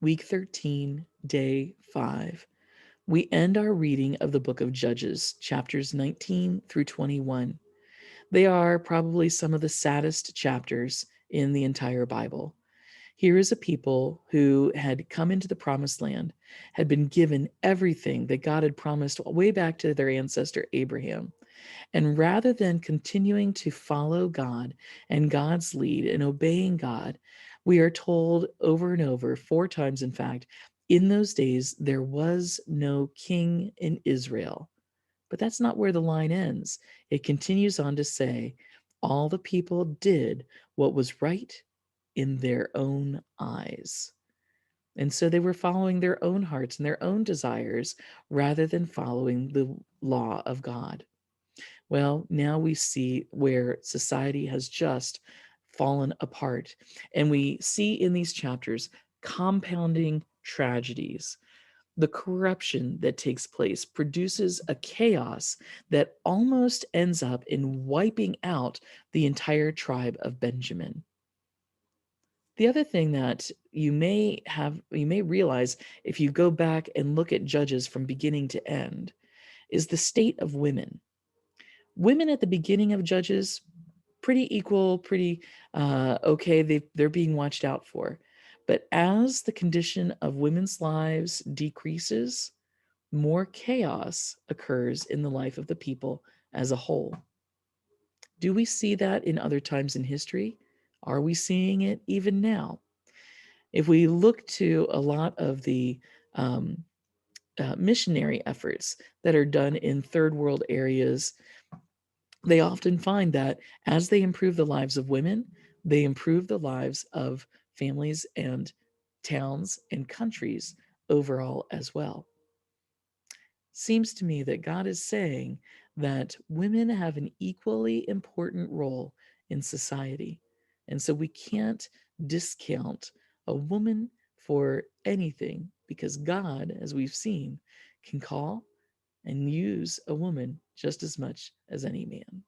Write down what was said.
Week 13, day 5. We end our reading of the book of Judges, chapters 19 through 21. They are probably some of the saddest chapters in the entire Bible. Here is a people who had come into the promised land, had been given everything that God had promised way back to their ancestor Abraham. And rather than continuing to follow God and God's lead and obeying God, we are told over and over, 4 times in fact, in those days there was no king in Israel. But that's not where the line ends. It continues on to say, all the people did what was right in their own eyes. And so they were following their own hearts and their own desires rather than following the law of God. Well, now we see where society has just fallen apart. And we see in these chapters compounding tragedies. The corruption that takes place produces a chaos that almost ends up in wiping out the entire tribe of Benjamin. The other thing that you may realize if you go back and look at Judges from beginning to end is the state of women. Women at the beginning of Judges, pretty equal, pretty okay. They're being watched out for. But as the condition of women's lives decreases, more chaos occurs in the life of the people as a whole. Do we see that in other times in history? Are we seeing it even now? If we look to a lot of the um, missionary efforts that are done in third world areas, they often find that as they improve the lives of women, they improve the lives of families and towns and countries overall as well. Seems to me that God is saying that women have an equally important role in society. And so we can't discount a woman for anything because God, as we've seen, can call and use a woman just as much as any man.